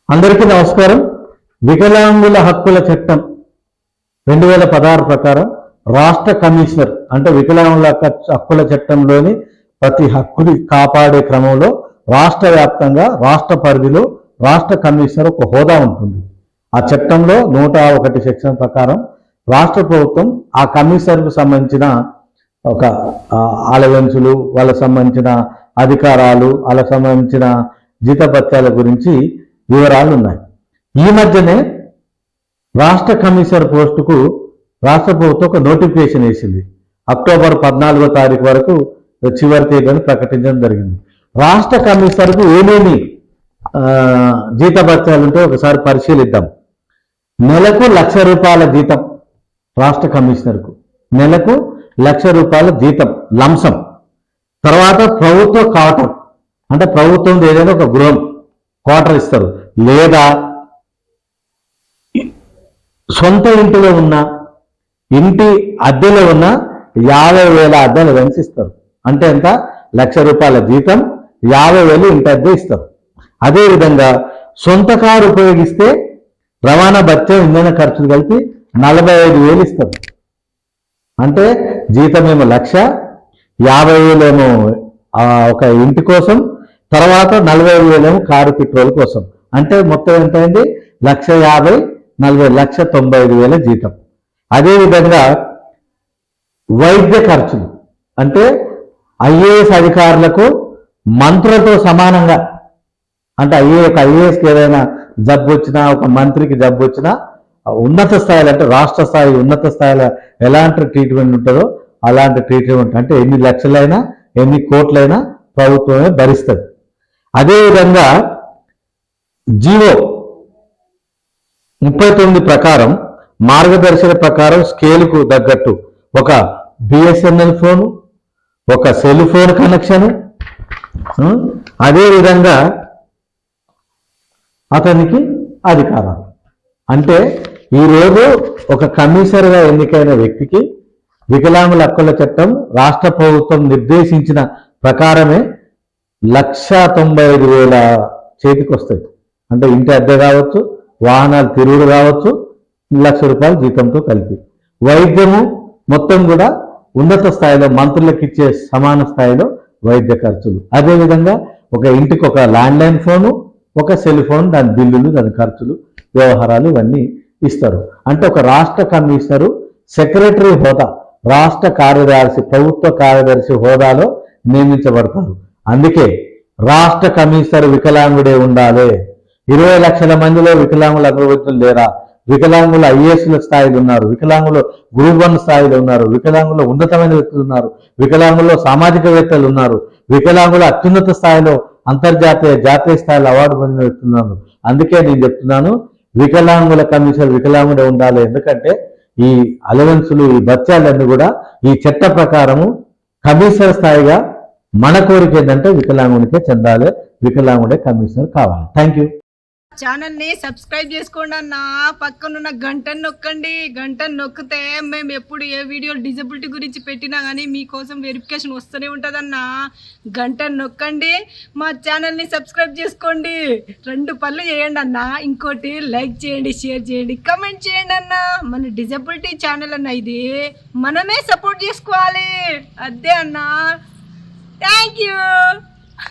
అందరికీ నమస్కారం. వికలాంగుల హక్కుల చట్టం 2016 ప్రకారం రాష్ట్ర కమిషనర్ అంటే వికలాంగుల హక్కుల చట్టంలోని ప్రతి హక్కుని కాపాడే క్రమంలో రాష్ట్ర వ్యాప్తంగా రాష్ట్ర పరిధిలో రాష్ట్ర కమిషనర్ ఒక హోదా ఉంటుంది. ఆ చట్టంలో 101 సెక్షన్ ప్రకారం రాష్ట్ర ప్రభుత్వం ఆ కమిషనర్కు సంబంధించిన ఒక అలవెన్సులు, వాళ్ళకు సంబంధించిన అధికారాలు, వాళ్ళకు సంబంధించిన జీతభత్యాల గురించి వివరాలు ఉన్నాయి. ఈ మధ్యనే రాష్ట్ర కమిషనర్ పోస్టుకు రాష్ట్ర ప్రభుత్వం ఒక నోటిఫికేషన్ వేసింది. అక్టోబర్ 14వ తారీఖు వరకు చివరి తేదీని ప్రకటించడం జరిగింది. రాష్ట్ర కమిషనర్కు ఏమేమి జీతభత్యాలు ఉంటే ఒకసారి పరిశీలిద్దాం. నెలకు ₹1,00,000 జీతం రాష్ట్ర కమిషనర్కు, నెలకు ₹1,00,000 జీతం లంసం. తర్వాత ప్రభుత్వ క్వార్టర్ అంటే ప్రభుత్వం ఏదైనా ఒక గృహం క్వార్టర్ ఇస్తారు, లేదా సొంత ఇంటిలో ఉన్న ఇంటి అద్దెలో ఉన్న 50,000 అద్దెలు వెంచిస్తారు. అంటే ఎంత? ₹1,00,000 జీతం, 50,000 ఇంటి అద్దె ఇస్తారు. అదేవిధంగా సొంత కారు ఉపయోగిస్తే రవాణా భత్యం, ఇంధన ఖర్చులు కలిపి 45,000 ఇస్తారు. అంటే జీతమేమో 1,00,000, 50,000 ఏమో ఒక ఇంటి కోసం, తర్వాత 45,000 ఏమో కారు పెట్రోల్ కోసం. అంటే మొత్తం ఎంత అయింది? 1,50,000, 40, 1,95,000 జీతం. అదేవిధంగా వైద్య ఖర్చులు అంటే ఐఏఎస్ అధికారులకు మంత్రులతో సమానంగా, అంటే ఐఏఎస్కి ఏదైనా జబ్బు వచ్చినా, ఒక మంత్రికి జబ్బు వచ్చినా ఉన్నత స్థాయిలో అంటే రాష్ట్ర స్థాయి ఉన్నత స్థాయిలో ఎలాంటి ట్రీట్మెంట్ ఉంటుందో అలాంటి ట్రీట్మెంట్ అంటే ఎన్ని లక్షలైనా ఎన్ని కోట్లైనా ప్రభుత్వమే భరిస్తుంది. అదేవిధంగా జీవో 39 ప్రకారం మార్గదర్శక ప్రకారం స్కేలుకు తగ్గట్టు ఒక బిఎస్ఎన్ఎల్ ఫోను, ఒక సెల్ ఫోన్ కనెక్షన్, అదేవిధంగా అతనికి అధికారాలు. అంటే ఈరోజు ఒక కమిషనర్గా ఎన్నికైన వ్యక్తికి వికలాంగుల హక్కుల చట్టం రాష్ట్ర ప్రభుత్వం నిర్దేశించిన ప్రకారమే 1,95,000 చేతికి వస్తాయి. అంటే ఇంటి అద్దె కావచ్చు, వాహనాలు తిరుగుడు కావచ్చు, ₹1,00,000 జీతంతో కలిపి. వైద్యము మొత్తం కూడా ఉన్నత స్థాయిలో మంత్రులకు ఇచ్చే సమాన స్థాయిలో వైద్య ఖర్చులు. అదేవిధంగా ఒక ఇంటికి ఒక ల్యాండ్లైన్ ఫోను, ఒక సెల్ ఫోన్, దాని బిల్లులు, దాని ఖర్చులు, వ్యవహారాలు ఇవన్నీ ఇస్తారు. అంటే ఒక రాష్ట్ర కమిషనరు సెక్రటరీ హోదా, రాష్ట్ర కార్యదర్శి, ప్రభుత్వ కార్యదర్శి హోదాలో నియమించబడతారు. అందుకే రాష్ట్ర కమిషనర్ వికలాంగుడే ఉండాలి. 20 లక్షల మందిలో వికలాంగుల అగ్రవర్తులు లేరా? వికలాంగుల ఐఏఎస్ల స్థాయిలో ఉన్నారు, వికలాంగులు గ్రూప్ 1 స్థాయిలో ఉన్నారు, వికలాంగుల ఉన్నతమైన వ్యక్తులు ఉన్నారు, వికలాంగుల్లో సామాజికవేత్తలు ఉన్నారు, వికలాంగుల అత్యున్నత స్థాయిలో అంతర్జాతీయ జాతీయ స్థాయిలో అవార్డు పొందిన వ్యక్తులు ఉన్నారు. అందుకే నేను చెప్తున్నాను, వికలాంగుల కమిషనర్ వికలాంగుడే ఉండాలి. ఎందుకంటే ఈ అలవెన్సులు, ఈ భత్యాలన్నీ కూడా ఈ చట్ట ప్రకారము కమిషనర్ స్థాయిగా మన కోరిక ఏంటంటే వికలాంగునికే చెందాలి, వికలాంగుడే కమిషనర్ కావాలి. Thank you. ఛానల్ని సబ్స్క్రైబ్ చేసుకోండి అన్న, పక్కనున్న గంటను నొక్కండి. గంటను నొక్కితే మేము ఎప్పుడు ఏ వీడియోలు డిజబిలిటీ గురించి పెట్టినా కానీ మీకోసం వెరిఫికేషన్ వస్తూనే ఉంటుందన్న. గంటను నొక్కండి, మా ఛానల్ని సబ్స్క్రైబ్ చేసుకోండి. 2 పనులు చేయండి అన్న. ఇంకోటి లైక్ చేయండి, షేర్ చేయండి, కమెంట్ చేయండి అన్న. మన డిజబిలిటీ ఛానల్ అన్న, ఇది మనమే సపోర్ట్ చేసుకోవాలి. అదే అన్న. Thank you.